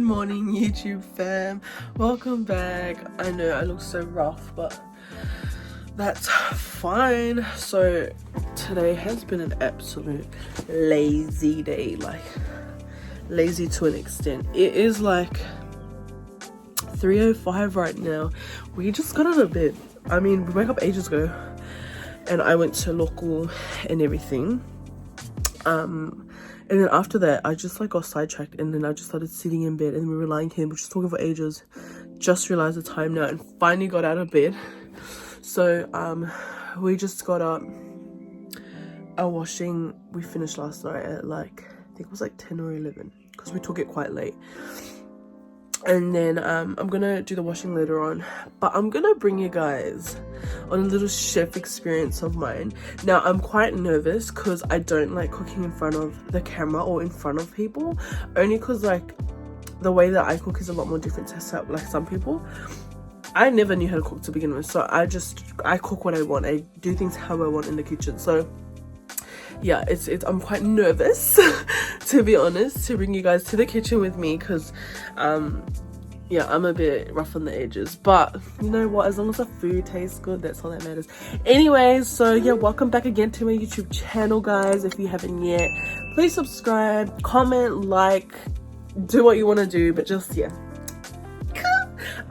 morning, YouTube fam. Welcome back. I know I look so rough, but that's fine. So today has been an absolute lazy day, like lazy to an extent. It is like 3:05 right now. We just got out of bed. I mean, we woke up ages ago and I went to local and everything. And then after that, I just like got sidetracked, and then I just started sitting in bed, and we were lying here, we were just talking for ages. Just realized the time now, and finally got out of bed. So we just got up. Our washing we finished last night at like, I think it was like 10 or 11, because we took it quite late. And then I'm gonna do the washing later on, but I'm gonna bring you guys on a little chef experience of mine. Now I'm quite nervous because I don't like cooking in front of the camera or in front of people, only because like the way that I cook is a lot more different to like some people. I never knew how to cook to begin with, so I cook what I want. I do things how I want in the kitchen. So yeah, I'm quite nervous to be honest, to bring you guys to the kitchen with me, because yeah, I'm a bit rough on the edges, but you know what, as long as the food tastes good, that's all that matters. Anyways, so yeah, welcome back again to my YouTube channel, guys. If you haven't yet, please subscribe, comment, like, do what you want to do, but just yeah.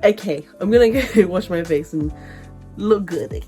Okay, I'm gonna go wash my face and look good again.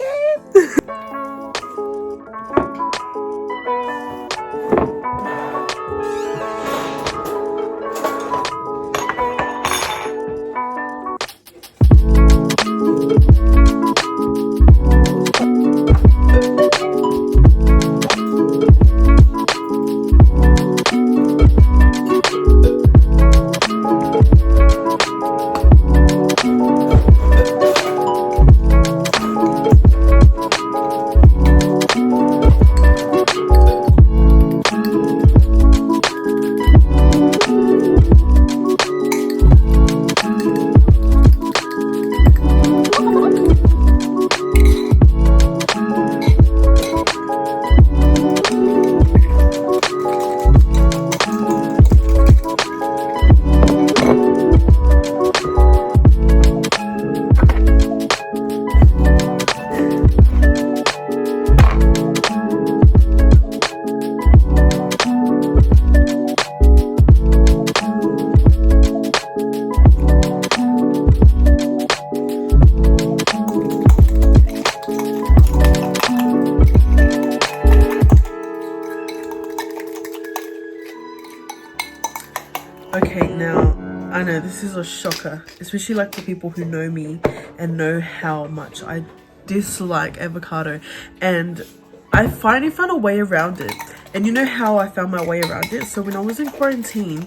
Okay, now I know this is a shocker, especially like for people who know me and know how much I dislike avocado, and I finally found a way around it. And you know how I found my way around it? So when I was in quarantine,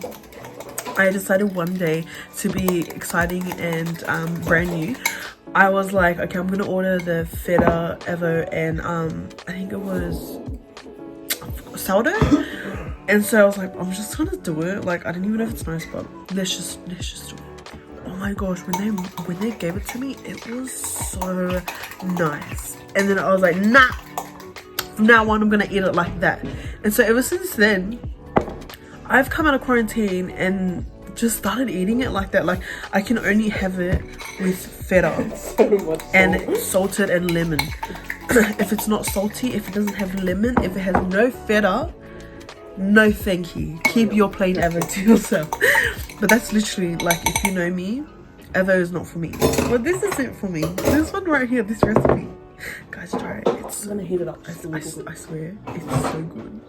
I decided one day to be exciting and brand new. I was like, okay, I'm gonna order the feta avo and I think it was sourdough. And so I was like, I'm just gonna do it. Like, I don't even know if it's nice, but let's just do it. Oh my gosh, when they gave it to me, it was so nice. And then I was like, nah, from now on I'm gonna eat it like that. And so ever since then, I've come out of quarantine and just started eating it like that. Like, I can only have it with feta and salted and lemon. If it's not salty, if it doesn't have lemon, if it has no feta, no thank you. Keep your plain avo to yourself. But that's literally, like, if you know me, avo is not for me. But this is it for me. This one right here, this recipe, guys, try it. I'm gonna heat it up. I swear it's so good.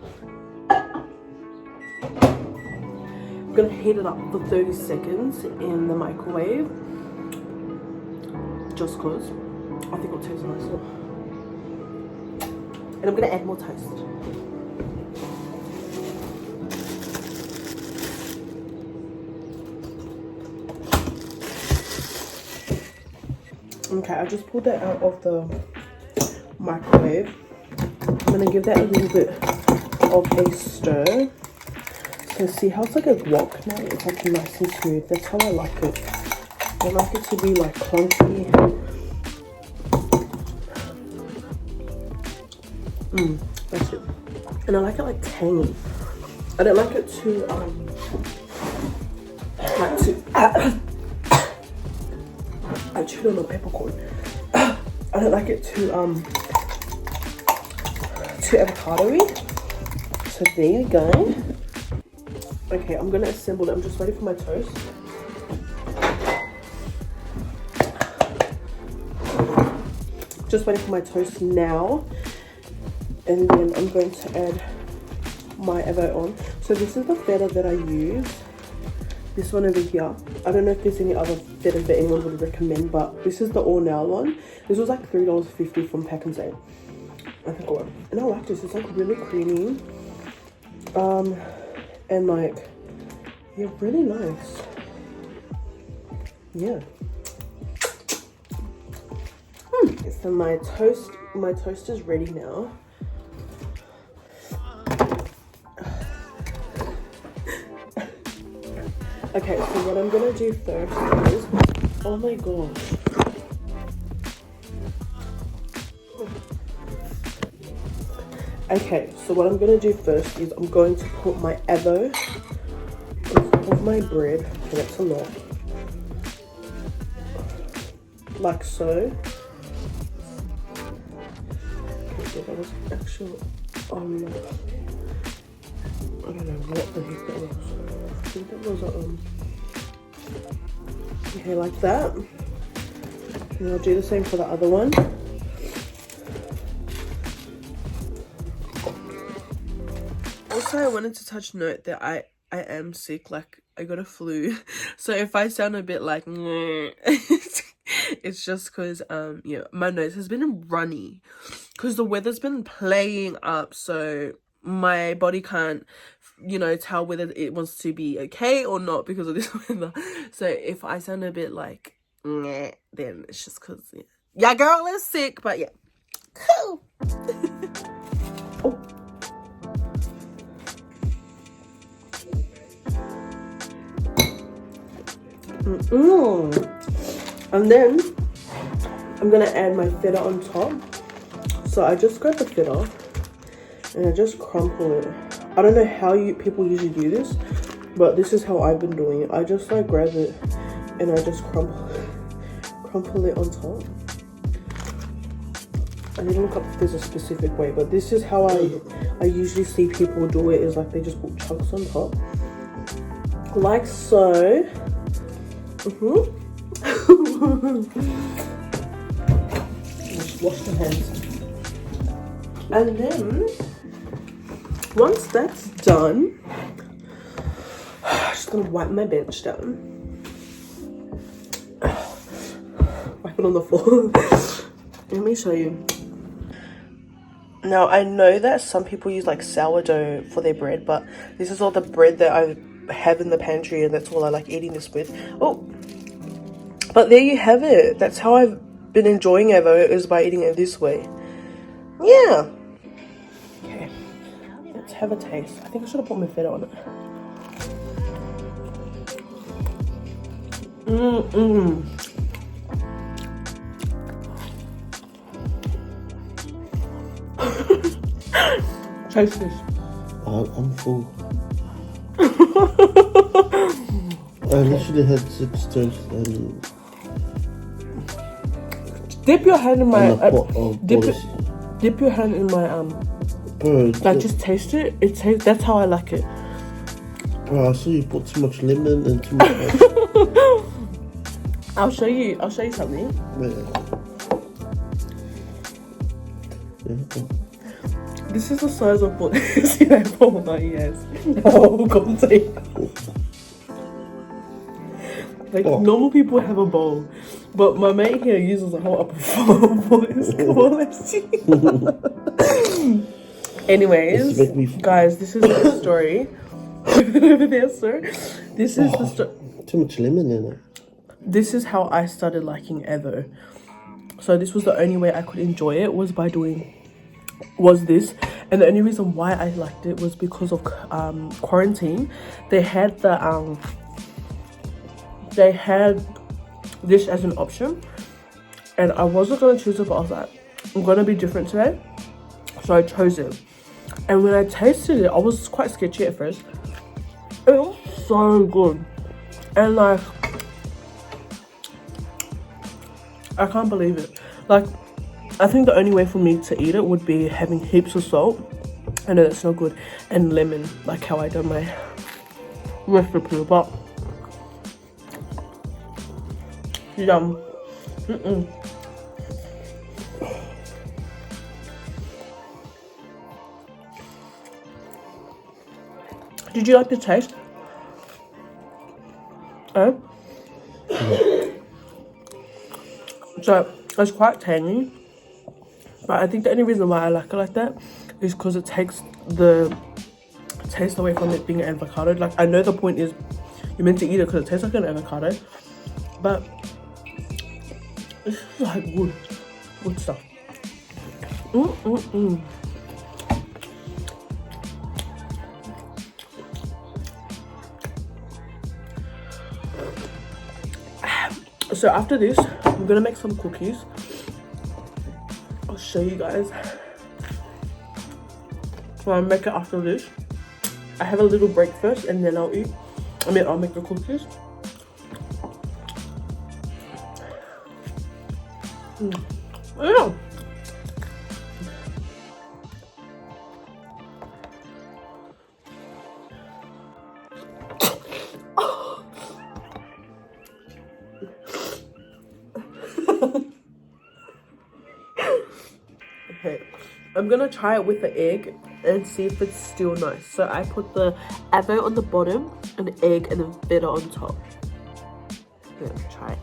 I'm gonna heat it up for 30 seconds in the microwave, just cause I think it'll taste nicer. And I'm gonna add more toast. Okay, I just pulled that out of the microwave. I'm gonna give that a little bit of a stir. So see how it's like a wok now? It's like nice and smooth. That's how I like it. I like it to be like clunky. That's it. And I like it like tangy. I don't like it too like too I chewed on a peppercorn. I don't like it too avocado-y. So there you go. Okay, I'm gonna assemble it. I'm just waiting for my toast. Just waiting for my toast now, and then I'm going to add my avo on. So this is the feta that I use. This one over here. I don't know if there's any other feta that anyone would recommend, but this is the all now one. This was like $3.50 from Pack and Save. I think and I like this. It's like really creamy, and like, yeah, really nice. Yeah. So my toast is ready now. Okay, so what I'm gonna do first is, oh my gosh. Okay, so what I'm gonna do first is I'm going to put my avo on top of my bread. Okay, that's a lot. Like so. That was actual, I don't know what the heck that was. I think that was okay, like that. And I'll do the same for the other one. Also, I wanted to touch note that I am sick, like I got a flu. So if I sound a bit like it's just because yeah, my nose has been runny because the weather's been playing up, so my body can't, you know, tell whether it wants to be okay or not because of this weather. So if I sound a bit like then it's just because yeah, girl is sick. But yeah, cool. And then I'm gonna add my feta on top. So I just grab the feta and I just crumple it. I don't know how people usually do this, but this is how I've been doing it. I just like grab it and I just crumple it on top. I need to look up if there's a specific way, but this is how I usually see people do it, is like they just put chunks on top. Like so. Just wash my hands. And then, once that's done, I'm just gonna wipe my bench down. Wipe it on the floor. Let me show you. Now, I know that some people use like sourdough for their bread, but this is all the bread that I have in the pantry, and that's all I like eating this with. Oh, but there you have it. That's how I've been enjoying avo, is by eating it this way. Yeah. Okay, let's have a taste. I think I should have put my feta on it. Taste this. I'm full. I literally had 6 toasts and dip your hand in my dip your hand in my bro, like just taste it. It tastes, that's how I like it. Bro, I saw you put too much lemon and too much I'll show you something. Yeah. This is the size of what see that bowl that he has. Oh, God sake. Like normal people have a bowl, but my mate here uses a whole upper bowl for his COLLABS. Anyways, guys, this is the story. Over there, sir. This is the story. Too much lemon in it. This is how I started liking avo. So this was the only way I could enjoy it, was by doing this. And the only reason why I liked it was because of quarantine. They had this as an option, and I wasn't going to choose it, but I was like, I'm going to be different today, so I chose it. And when I tasted it, I was quite sketchy at first. It was so good. And like, I can't believe it. Like, I think the only way for me to eat it would be having heaps of salt. I know that's not good. And lemon, like how I done my recipe, but yum. Did you like the taste? Oh? So it's quite tangy, but I think the only reason why I like it like that is because it takes the taste away from it being an avocado. Like, I know the point is you're meant to eat it because it tastes like an avocado, but it's like good stuff. So after this, I'm gonna make some cookies. I'll show you guys. So I'll make it after this. I have a little break first and then I'll eat. I'll make the cookies. Yeah. Okay, I'm gonna try it with the egg and see if it's still nice. So I put the avo on the bottom and the egg and then feta on top. Let's try it.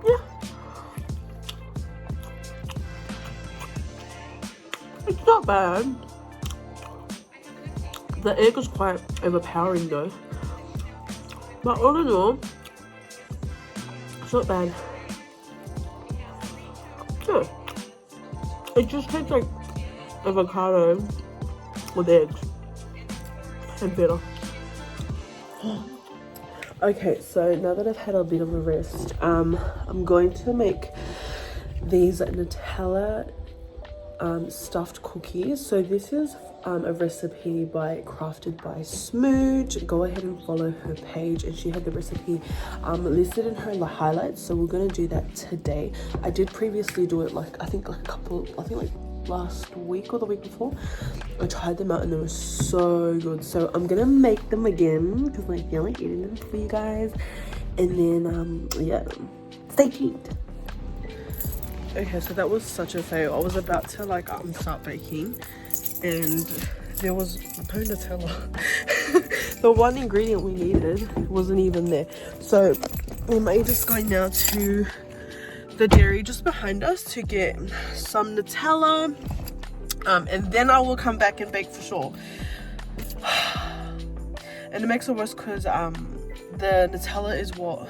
Yeah, it's not bad. The egg is quite overpowering though, but all in all, it's not bad. Yeah, it just tastes like avocado with eggs and feta. Okay, so now that I've had a bit of a rest, I'm going to make these Nutella stuffed cookies. So this is a recipe by CRAFTEDBYSMOOCH. Go ahead and follow her page, and she had the recipe listed in her highlights, so we're gonna do that today. I did previously do it like last week or the week before. I tried them out and they were so good, so I'm gonna make them again because I feel like eating them for you guys. And then yeah, stay tuned. Okay, so that was such a fail. I was about to like start baking and there was no Nutella. The one ingredient we needed wasn't even there. So we may just go now to the dairy just behind us to get some Nutella, and then I will come back and bake for sure. And it makes it worse because the Nutella is what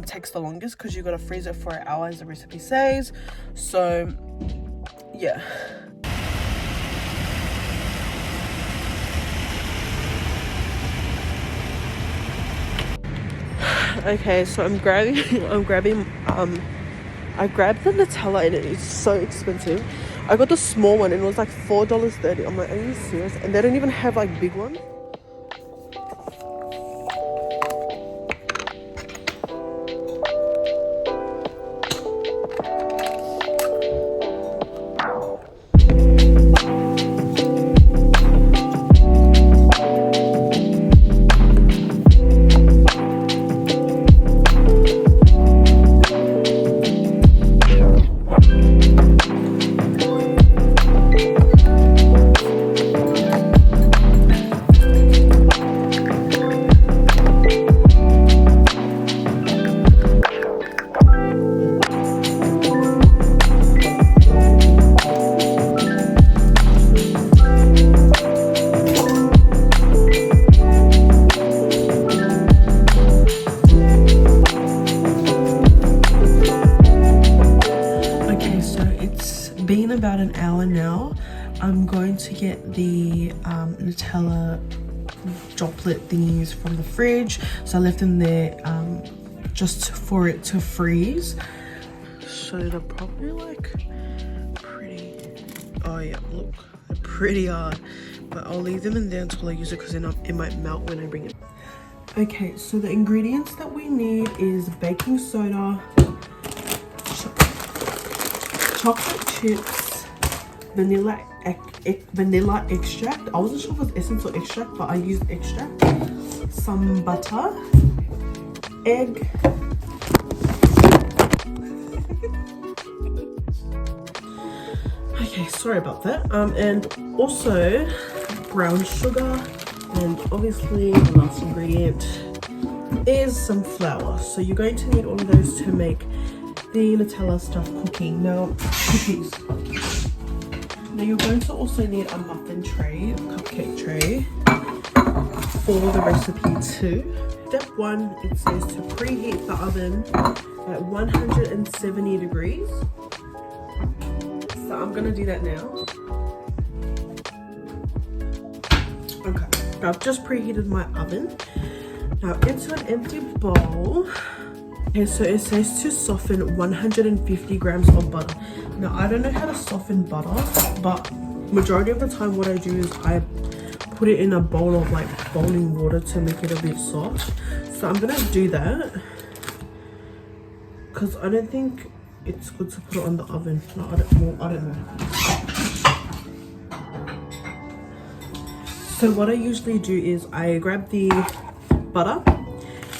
takes the longest, because you gotta freeze it for an hour as the recipe says. So yeah. Okay, so I grabbed the Nutella and it is so expensive. I got the small one and it was like $4.30. I'm like, are you serious? And they don't even have like big ones. About an hour now. I'm going to get the Nutella droplet thingies from the fridge, so I left them there just for it to freeze. So they're probably like pretty. Oh yeah, look, they're pretty hard. But I'll leave them in there until I use it because then it might melt when I bring it. Okay, so the ingredients that we need is baking soda, chocolate chips, vanilla extract. I wasn't sure if it was essence or extract, but I used extract. Some butter, egg, okay, sorry about that. And also brown sugar, and obviously the last ingredient is some flour. So you're going to need all of those to make the Nutella stuff cooking. Now, cookies. Now you're going to also need a muffin tray, a cupcake tray for the recipe too. Step 1, it says to preheat the oven at 170 degrees. So I'm gonna do that now. Okay, I've just preheated my oven. Now into an empty bowl. Okay, so it says to soften 150 grams of butter. Now I don't know how to soften butter, but majority of the time what I do is I put it in a bowl of like boiling water to make it a bit soft. So I'm gonna do that because I don't think it's good to put it on the oven. No, I don't know. So what I usually do is I grab the butter,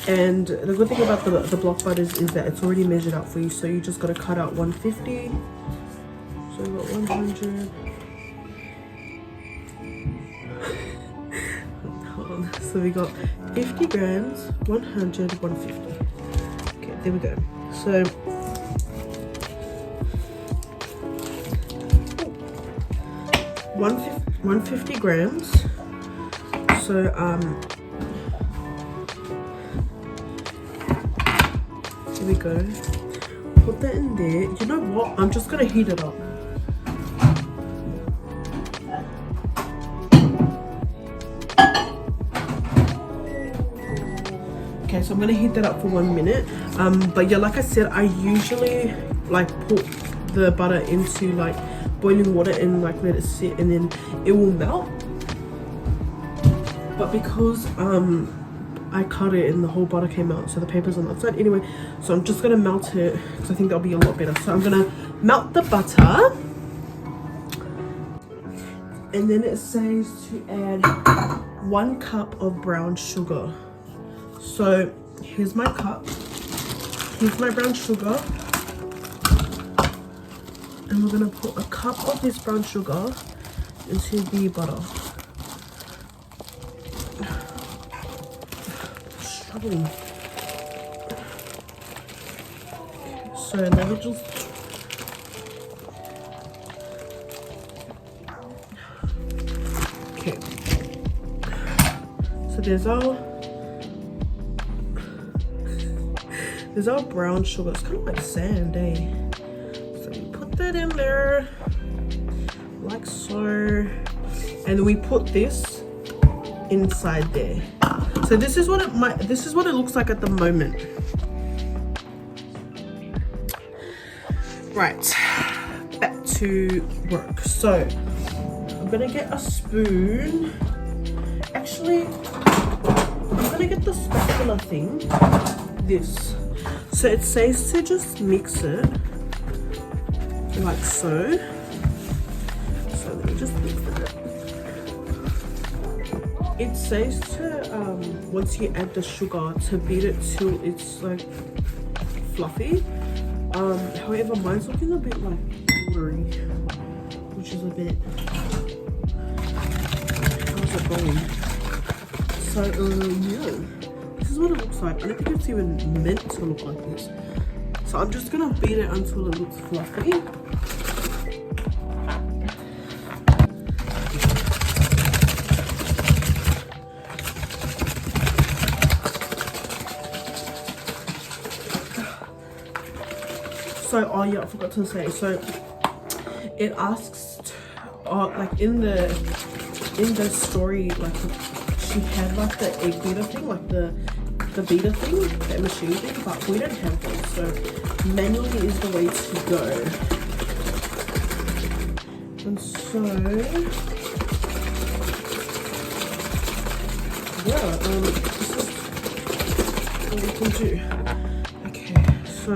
and the good thing about the block butters is that it's already measured out for you. So you just got to cut out 150. So we got 100. Hold on. So we got 50 grams, 100, 150. Okay, there we go. So 150 grams. So here we go. Put that in there. You know what? I'm just gonna heat it up. Okay, so I'm gonna heat that up for 1 minute. But yeah, like I said, I usually like put the butter into like boiling water and like let it sit, and then it will melt. But because I cut it and the whole butter came out, so the paper's on the outside anyway, so I'm just gonna melt it because I think that'll be a lot better. So I'm gonna melt the butter, and then it says to add 1 cup of brown sugar. So here's my cup, here's my brown sugar, and we're gonna put a cup of this brown sugar into the butter. Struggling. So let me just okay. So there's our brown sugar. It's kind of like sand, eh? So we put that in there like so, and we put this inside there. So this is what it looks like at the moment. Right, back to work. So I'm gonna get a spoon. Actually, I'm gonna get the spatula thing. This. So it says to just mix it like so. So let me just mix it. It says to once you add the sugar to beat it till it's like fluffy. However, mine's looking a bit like watery, which is a bit. How's it going? So yeah, this is what it looks like. I don't think it's even meant to look like this. So I'm just gonna beat it until it looks fluffy. So, oh yeah, I forgot to say. So, it asks, like in the story, like she had like the egg beater thing, like the the beater thing, that machine thing, but we don't have one, so manually is the way to go. And so yeah, this is what we can do. Okay, so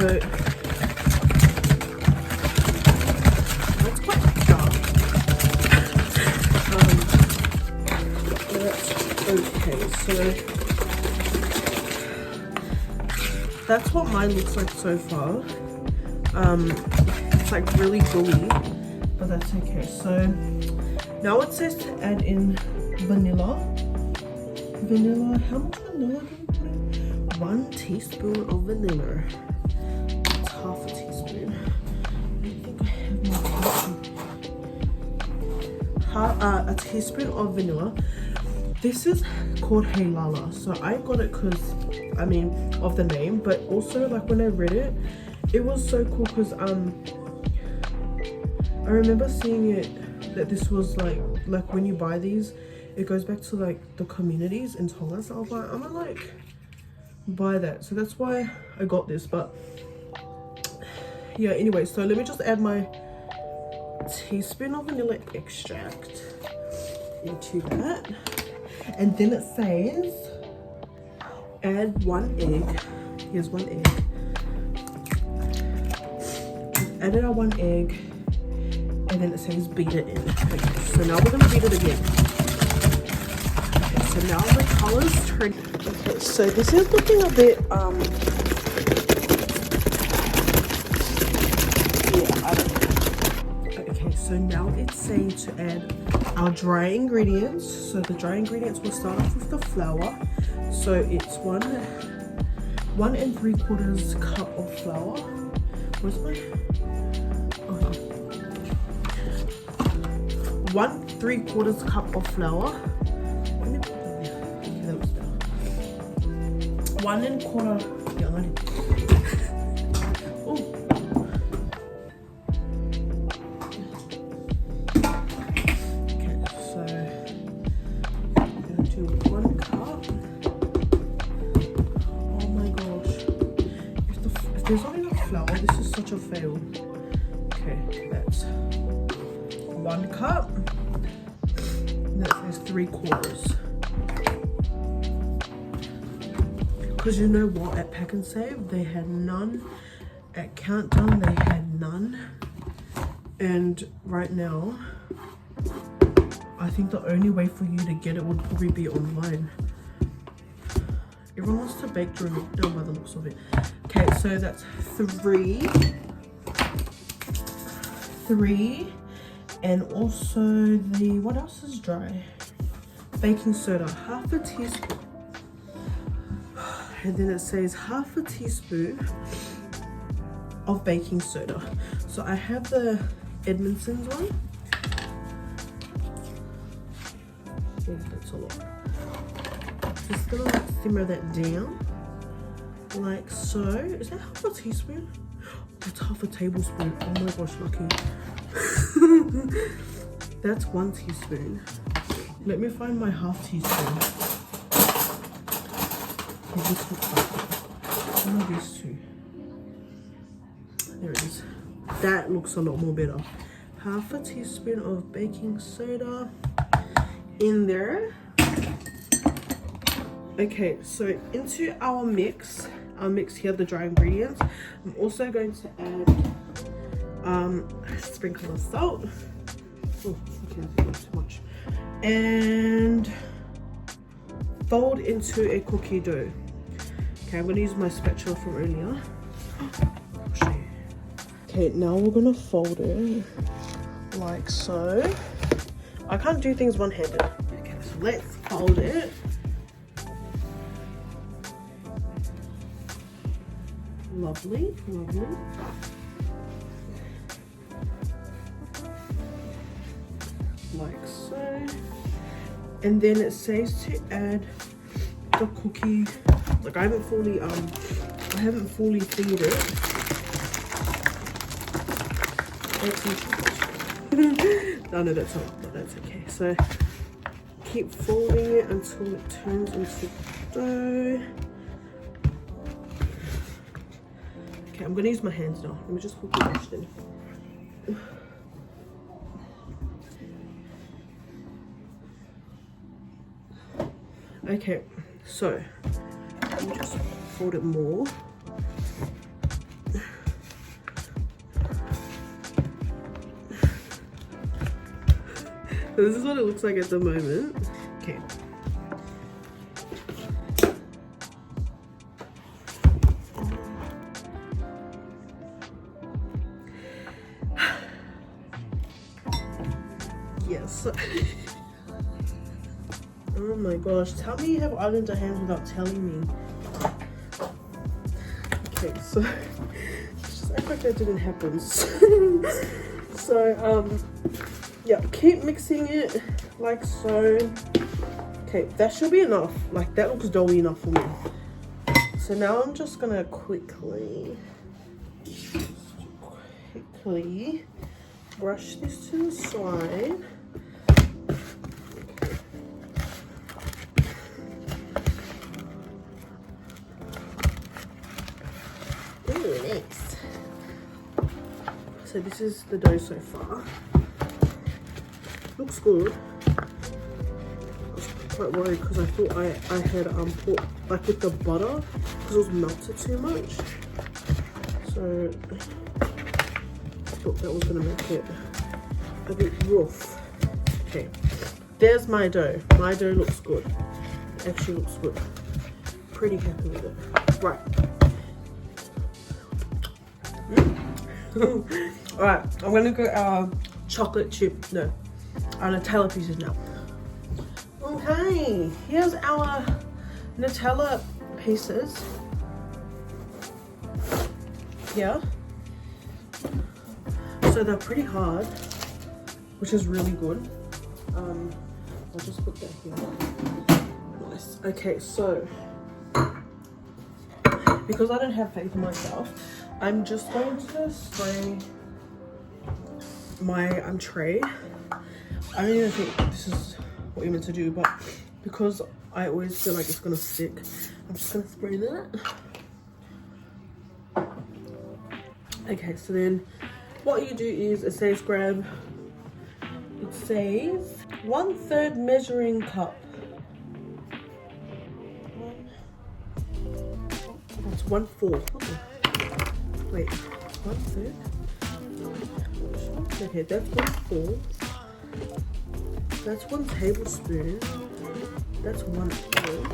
that's quite dark. That's okay, so that's what mine looks like so far. It's like really gooey, but that's okay. So now it says to add in vanilla. How much vanilla do we put in? 1 teaspoon of vanilla. It's half a teaspoon. I think I have more. A teaspoon of vanilla. This is called hehe, so I got it because, I mean, of the name, but also like when I read it, it was so cool because I remember seeing it that this was like when you buy these, it goes back to like the communities in Tonga. So I was like, I'm gonna like buy that, so that's why I got this. But yeah, anyway, so let me just add my teaspoon of vanilla extract into that. And then it says add 1 egg. Here's 1 egg. Added our 1 egg, and then it says beat it in. Okay, so now we're gonna beat it again. Okay, so now the colors turn. Okay, so this is looking a bit yeah, I don't know. Okay, so now it's saying to add our dry ingredients. So the dry ingredients will start off with the flour. So it's 1 3/4 cup of flour. Where's my 1 3/4 cup of flour. Okay, that was better. 1 1/4. Yeah, I did. There's not enough flour. This is such a fail. Okay, that's 1 cup. And that says 3/4. Because you know what? At Pack and Save, they had none. At Countdown, they had none. And right now, I think the only way for you to get it would probably be online. Everyone wants to bake during lockdown by the looks of it. Okay, so that's 3, and also the, what else is dry? Baking soda, 1/2 teaspoon. And then it says 1/2 teaspoon of baking soda. So I have the Edmondson's one. Oh, that's a lot. Just gonna like simmer that down. Like so. Is that 1/2 teaspoon? That's 1/2 tablespoon. Oh my gosh, lucky. That's 1 teaspoon. Let me find my 1/2 teaspoon. Okay, this looks like it. One of these two. There it is. That looks a lot more better. 1/2 teaspoon of baking soda in there. Okay, so into our mix here, the dry ingredients, I'm also going to add a sprinkle of salt. Oh, okay, that's too much. And fold into a cookie dough. Okay, I'm gonna use my spatula from earlier. I'll show you. Okay, now we're gonna fold it like so. I can't do things one-handed. Okay, so let's fold it. Lovely, lovely. Like so. And then it says to add the cookie. Like I haven't fully finged it. No, that's not. But that's okay. So keep folding it until it turns into dough. Okay, I'm gonna use my hands now. Let me just quickly wash them. Okay, so let me just fold it more. So this is what it looks like at the moment. Okay. Yes. Oh my gosh, tell me you have islander hands without telling me. Okay, so just act like that didn't happen. So yeah, keep mixing it like so. Okay, that should be enough. Like that looks doughy enough for me. So now I'm just gonna quickly brush this to the side. Ooh, nice. So this is the dough so far. Looks good. I was quite worried because I thought I had put like with the butter because it was melted too much. So I thought that was gonna make it a bit rough. Okay, there's my dough. My dough looks good. It actually looks good. Pretty happy with it. Right. Alright, I'm gonna go our chocolate chip, no, our Nutella pieces now. Okay, here's our Nutella pieces. Yeah. So they're pretty hard, which is really good. I'll just put that here. Nice. Okay, so because I don't have faith in myself, I'm just going to spray my tray. I don't even think this is what you're meant to do, but because I always feel like it's gonna stick, I'm just gonna spray that. Okay, so then what you do is it says grab, it says 1/3 measuring cup. That's 1/4. Wait, 1/3? Okay, that's 1/4. That's 1 tablespoon. That's 1/4.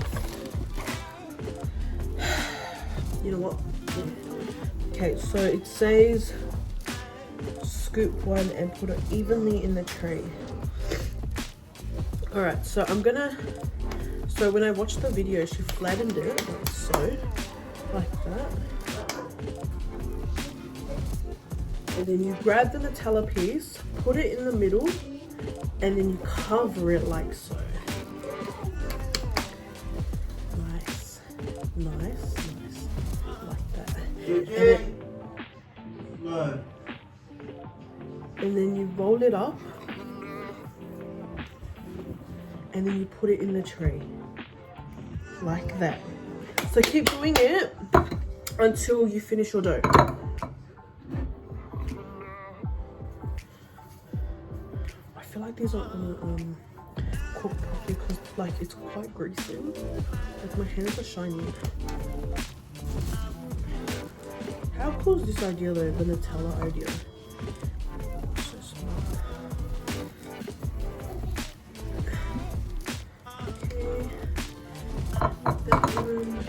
You know what? Okay, so it says scoop 1 and put it evenly in the tray. Alright, so I'm gonna, so when I watched the video, she flattened it like so, like that. And then you grab the Nutella piece, put it in the middle, and then you cover it like so. Nice, nice, nice, like that. And then you roll it up, and then you put it in the tray, like that. So keep doing it until you finish your dough. I feel like these aren't gonna cook properly because like it's quite greasy. Like my hands are shiny. How cool is this idea though, the Nutella idea? So smart. Okay. That one.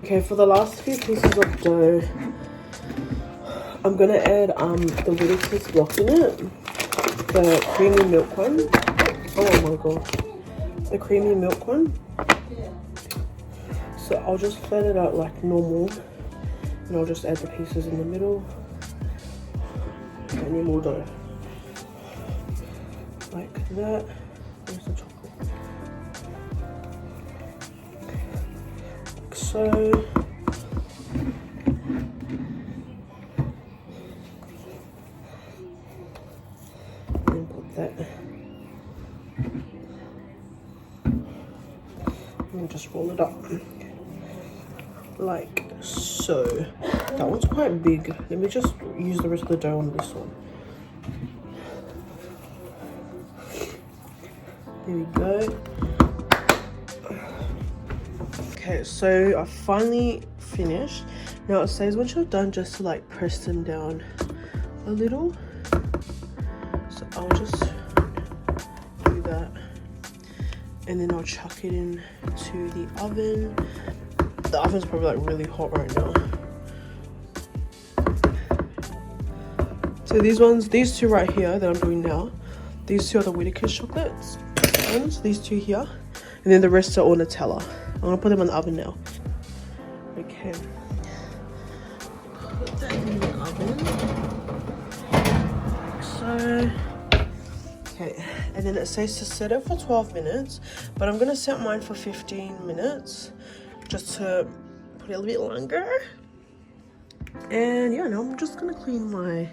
Okay, for the last few pieces of dough, I'm gonna add the Whittaker's block in it, the creamy milk one. Oh my god, the creamy milk one. So I'll just flat it out like normal, and I'll just add the pieces in the middle. I need more dough, like that. Where's the chocolate? Like so. And put that. And just roll it up. Like so. That one's quite big. Let me just use the rest of the dough on this one. There we go. Okay, so I finally finished. Now it says once you're done, just to like press them down a little. So I'll just do that, and then I'll chuck it in to the oven. The oven's probably like really hot right now. So these two right here that I'm doing now, these two are the Whittaker's chocolates. These two here, and then the rest are all Nutella. I'm gonna put them in the oven now. Okay. Put that in the oven. Like so. Okay, and then it says to set it for 12 minutes, but I'm gonna set mine for 15 minutes just to put it a little bit longer. And yeah, now I'm just gonna clean my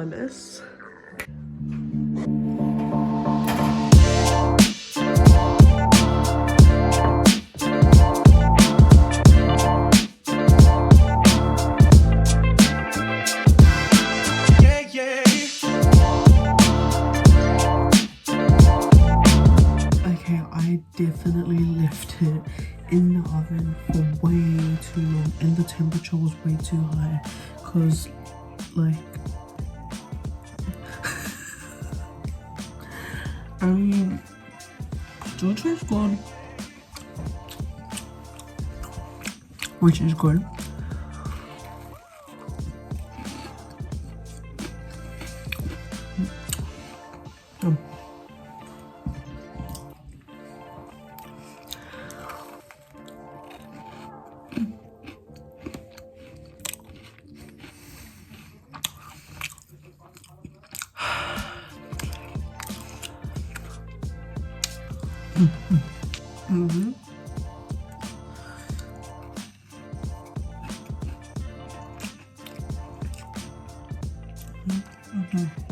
mess. Definitely left it in the oven for way too long, and the temperature was way too high because like I mean, still tastes good, which is good. Mm-hmm. Mm-hmm.